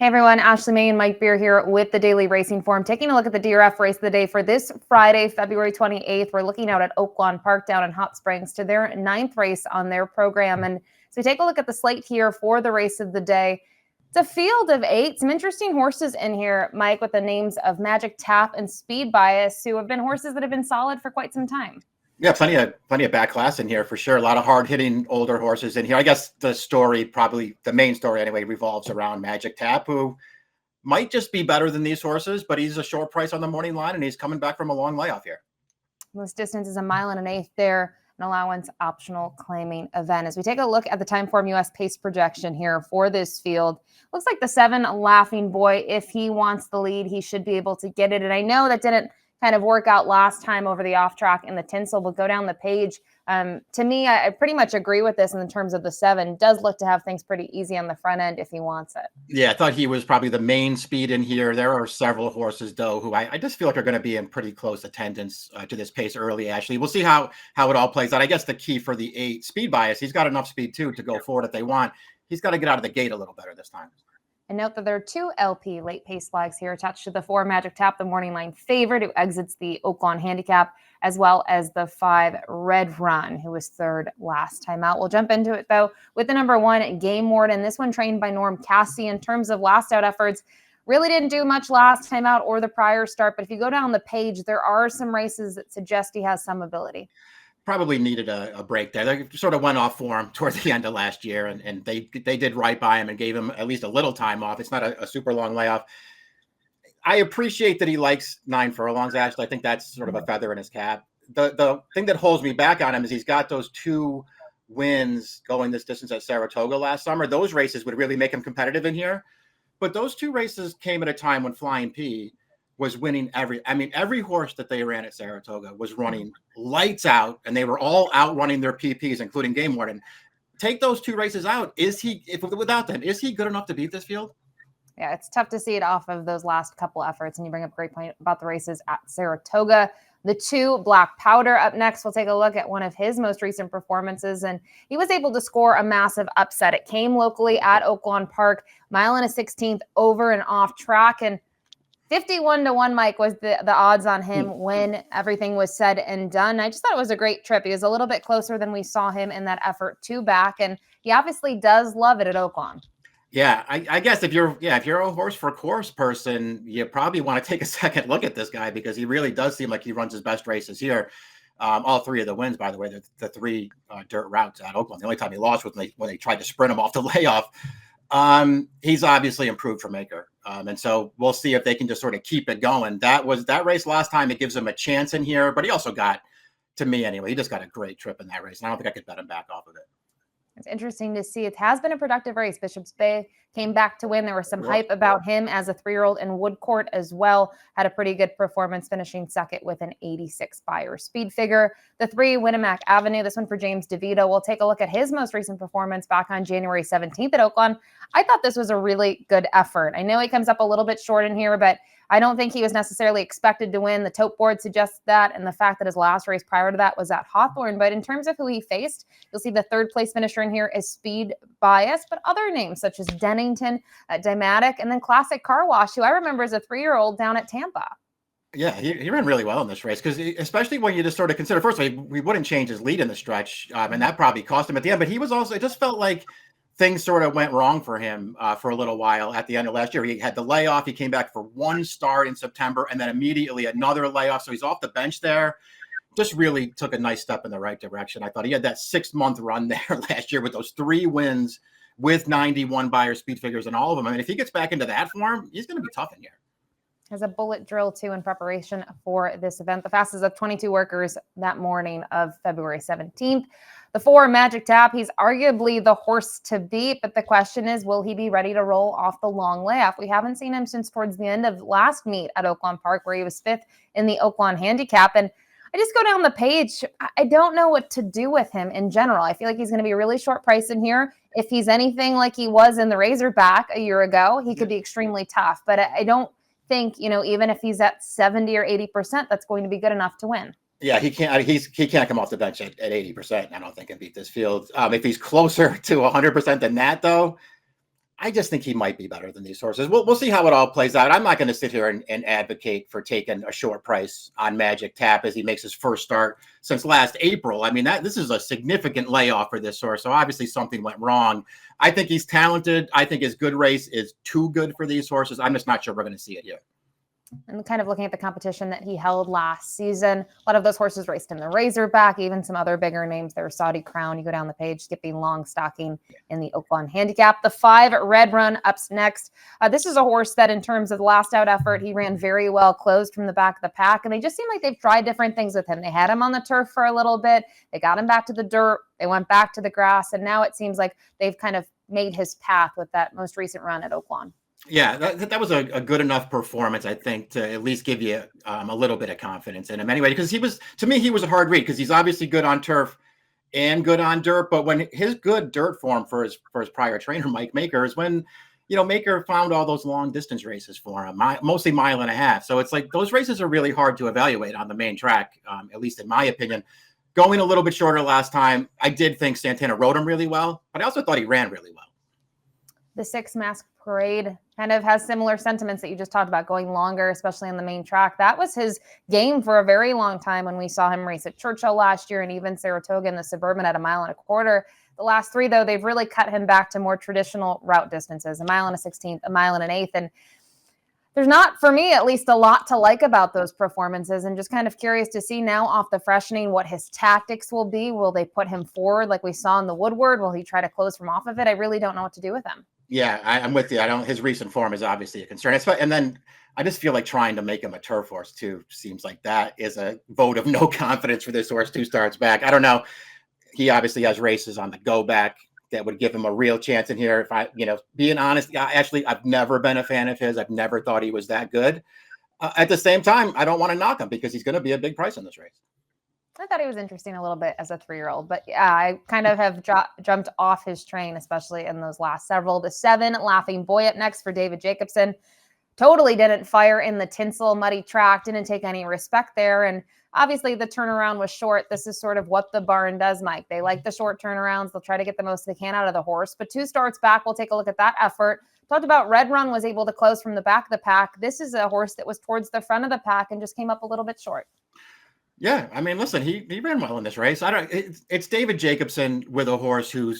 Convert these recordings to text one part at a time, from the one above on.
Hey everyone, Mailloux and Mike Beer here with the Daily Racing Form, taking a look at the DRF race of the day for this Friday, February 28th. We're looking out at Oaklawn Park down in Hot Springs to their 9th race on their program. And so we take a look at the slate here for the race of the day. It's a field of 8, some interesting horses in here, Mike, with the names of Magic Tap and Speed Bias, who have been horses that have been solid for quite some time. Yeah, plenty of back class in here for sure. A lot of hard-hitting older horses in here. I guess the story, probably the main story anyway, revolves around Magic Tap, who might just be better than these horses, but he's a short price on the morning line, and he's coming back from a long layoff here. This distance is 1 1/8 miles there, an allowance optional claiming event. As we take a look at the Timeform US pace projection here for this field, looks like the 7 Laughing Boy, if he wants the lead, he should be able to get it. And I know that didn't kind of work out last time over the off track in the tinsel, but go down the page. To me, I pretty much agree with this in terms of the 7. Does look to have things pretty easy on the front end if he wants it. Yeah, I thought he was probably the main speed in here. There are several horses, though, who I just feel like are going to be in pretty close attendance to this pace early, Ashley. We'll see how it all plays out. I guess the key for the 8, Speed Bias, he's got enough speed, too, to go forward if they want. He's got to get out of the gate a little better this time. And note that there are 2 LP late pace flags here attached to the 4 Magic Tap, the morning line favorite, who exits the Oaklawn handicap, as well as the 5 Red Run, who was 3rd last time out. We'll jump into it, though, with the number 1 Game Warden. This one trained by Norm Cassie. In terms of last out efforts, really didn't do much last time out or the prior start. But if you go down the page, there are some races that suggest he has some ability. Probably needed a break there. They sort of went off for him towards the end of last year, and they did right by him and gave him at least a little time off. It's not a super long layoff. I appreciate that he likes 9 furlongs, Ashley. I think that's sort of a feather in his cap. The thing that holds me back on him is he's got those 2 wins going this distance at Saratoga last summer. Those races would really make him competitive in here. But those 2 races came at a time when Flying P was winning every horse that they ran at Saratoga was running lights out, and they were all outrunning their PPs, including Game Warden. Take those 2 races out. Without them, is he good enough to beat this field? Yeah, it's tough to see it off of those last couple efforts, and you bring up a great point about the races at Saratoga. The 2 Black Powder up next. We'll take a look at one of his most recent performances, and he was able to score a massive upset. It came locally at Oaklawn Park, 1 1/16 miles over and off track, and 51-1, Mike, was the odds on him when everything was said and done. I just thought it was a great trip. He was a little bit closer than we saw him in that effort 2 back, and he obviously does love it at Oaklawn. Yeah, I guess if you're a horse for course person, you probably want to take a second look at this guy, because he really does seem like he runs his best races here. All 3 of the wins, by the way, the 3 dirt routes at Oaklawn. The only time he lost was when they tried to sprint him off the layoff. He's obviously improved from Maker. And so we'll see if they can just sort of keep it going. That race last time. It gives him a chance in here, but he also got, to me anyway, he just got a great trip in that race. And I don't think I could bet him back off of it. It's interesting to see. It has been a productive race. Bishop's Bay came back to win. There was some hype about him as a 3-year-old in Woodcourt as well. Had a pretty good performance, finishing second with an 86 Beyer speed figure. The 3 Winnemac Avenue, this one for James DeVito. We'll take a look at his most recent performance back on January 17th at Oaklawn. I thought this was a really good effort. I know he comes up a little bit short in here, but I don't think he was necessarily expected to win. The tote board suggests that, and the fact that his last race prior to that was at Hawthorne. But in terms of who he faced, you'll see the 3rd place finisher in here is Speed Bias, but other names such as Dennington, Dymatic, and then Classic Car Wash, who I remember as a 3-year-old down at Tampa. Yeah, he ran really well in this race, because especially when you just sort of consider, first of all, we wouldn't change his lead in the stretch, and that probably cost him at the end. But he was also, it just felt like things sort of went wrong for him for a little while at the end of last year. He had the layoff. He came back for 1 start in September, and then immediately another layoff. So he's off the bench there. Just really took a nice step in the right direction. I thought he had that 6-month run there last year with those 3 wins with 91 Beyer speed figures and all of them. I mean, if he gets back into that form, he's going to be tough in here. Has a bullet drill, too, in preparation for this event. The fastest of 22 workers that morning of February 17th. The 4 Magic Tap, he's arguably the horse to beat, but the question is, will he be ready to roll off the long layoff? We haven't seen him since towards the end of last meet at Oaklawn Park, where he was 5th in the Oaklawn handicap. And I just go down the page. I don't know what to do with him in general. I feel like he's going to be a really short price in here. If he's anything like he was in the Razorback a year ago, he could be extremely tough. But I don't think, even if he's at 70 or 80%, that's going to be good enough to win. Yeah, he can't. He can't come off the bench at 80%. I don't think, and beat this field. If he's closer to 100% than that, though, I just think he might be better than these horses. We'll see how it all plays out. I'm not going to sit here and advocate for taking a short price on Magic Tap as he makes his first start since last April. I mean, this is a significant layoff for this horse. So obviously something went wrong. I think he's talented. I think his good race is too good for these horses. I'm just not sure we're going to see it here. And kind of looking at the competition that he held last season, a lot of those horses raced in the Razorback, even some other bigger names. There was Saudi Crown. You go down the page, Skipping Long Stocking in the Oaklawn Handicap. The 5 Red Run up next. This is a horse that in terms of the last out effort, he ran very well, closed from the back of the pack. And they just seem like they've tried different things with him. They had him on the turf for a little bit. They got him back to the dirt. They went back to the grass. And now it seems like they've kind of made his path with that most recent run at Oaklawn. Yeah, that was a good enough performance, I think, to at least give you a little bit of confidence in him anyway, because he was a hard read because he's obviously good on turf and good on dirt. But when his good dirt form for his prior trainer, Mike Maker, is when, Maker found all those long distance races for him, mostly 1.5 miles. So it's like those races are really hard to evaluate on the main track, at least in my opinion. Going a little bit shorter last time, I did think Santana rode him really well, but I also thought he ran really well. The 6 Masqueparade kind of has similar sentiments that you just talked about, going longer, especially on the main track. That was his game for a very long time when we saw him race at Churchill last year and even Saratoga in the Suburban at 1.25 miles. The last 3, though, they've really cut him back to more traditional route distances, 1 1/16, 1 1/8. And there's not, for me at least, a lot to like about those performances, and just kind of curious to see now off the freshening what his tactics will be. Will they put him forward like we saw in the Woodward? Will he try to close from off of it? I really don't know what to do with him. Yeah, I'm with you. His recent form is obviously a concern. And then I just feel like trying to make him a turf horse too seems like that is a vote of no confidence for this horse 2 starts back. I don't know. He obviously has races on the go back that would give him a real chance in here. If I, being honest, I've never been a fan of his. I've never thought he was that good. At the same time, I don't want to knock him because he's going to be a big price in this race. I thought he was interesting a little bit as a 3-year-old, but yeah, I kind of have jumped off his train, especially in those last several. The 7 Laughing Boy up next for David Jacobson. Totally didn't fire in the tinsel muddy track, didn't take any respect there. And obviously the turnaround was short. This is sort of what the barn does, Mike. They like the short turnarounds. They'll try to get the most they can out of the horse, but 2 starts back, we'll take a look at that effort. Talked about Red Run was able to close from the back of the pack. This is a horse that was towards the front of the pack and just came up a little bit short. Yeah, I mean, listen, he ran well in this race. It's David Jacobson with a horse who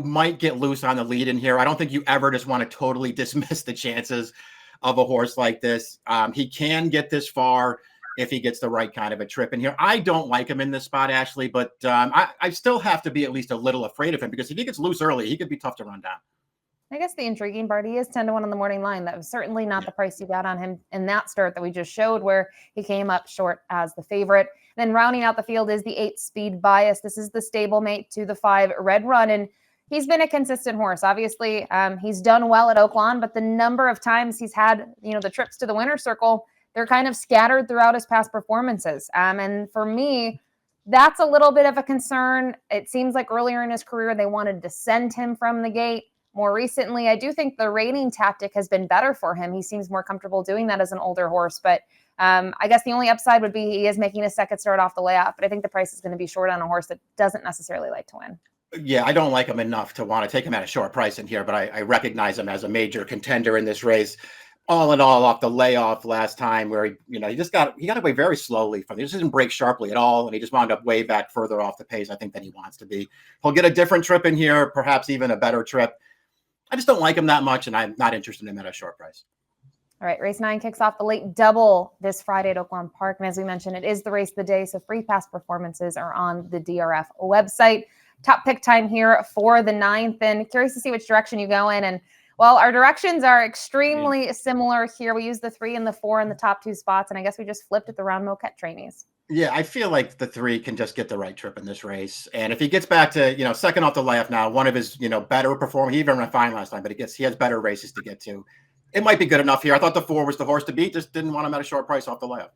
might get loose on the lead in here. I don't think you ever just want to totally dismiss the chances of a horse like this. He can get this far if he gets the right kind of a trip in here. I don't like him in this spot, Ashley, but I still have to be at least a little afraid of him because if he gets loose early, he could be tough to run down. I guess the intriguing part, he is 10-1 on the morning line. That was certainly not the price you got on him in that start that we just showed, where he came up short as the favorite. Then rounding out the field is the 8 Speed Bias. This is the stablemate to the 5 Red Run, and he's been a consistent horse. Obviously, he's done well at Oaklawn, but the number of times he's had, the trips to the winner's circle, they're kind of scattered throughout his past performances. And for me, that's a little bit of a concern. It seems like earlier in his career, they wanted to send him from the gate. More recently, I do think the reining tactic has been better for him. He seems more comfortable doing that as an older horse. But I guess the only upside would be he is making a second start off the layoff. But I think the price is going to be short on a horse that doesn't necessarily like to win. Yeah, I don't like him enough to want to take him at a short price in here, but I recognize him as a major contender in this race. All in all, off the layoff last time where he got away very slowly from it. He just didn't break sharply at all, and he just wound up way back further off the pace, I think, than he wants to be. He'll get a different trip in here, perhaps even a better trip. I just don't like him that much, and I'm not interested in him at a short price. All right, race 9 kicks off the late double this Friday at Oaklawn Park. And as we mentioned, it is the race of the day, so free pass performances are on the DRF website. Top pick time here for the 9th, and curious to see which direction you go in. And well, our directions are extremely similar here. We use the 3 and the 4 in the top 2 spots, and I guess we just flipped at the round Moquette trainees. Yeah, I feel like the 3 can just get the right trip in this race. And if he gets back to, second off the layoff now, one of his, better performing, he even ran fine last time, but he has better races to get to. It might be good enough here. I thought the 4 was the horse to beat, just didn't want him at a short price off the layoff.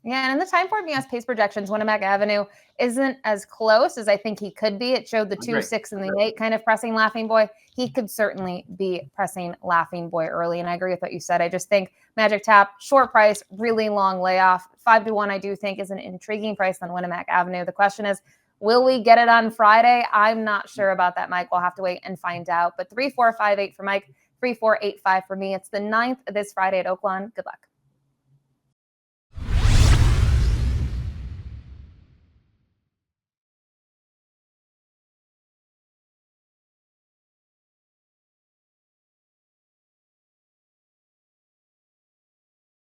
Yeah, and in the time form US pace projections, Winnemac Avenue isn't as close as I think he could be. It showed the 2, 6, and the 8 kind of pressing Laughing Boy. He could certainly be pressing Laughing Boy early, and I agree with what you said. I just think Magic Tap, short price, really long layoff. 5-1, I do think, is an intriguing price on Winnemac Avenue. The question is, Will we get it on Friday? I'm not sure about that, Mike. We'll have to wait and find out. But 3458 for Mike, 3485 for me. It's the 9th this Friday at Oaklawn. Good luck.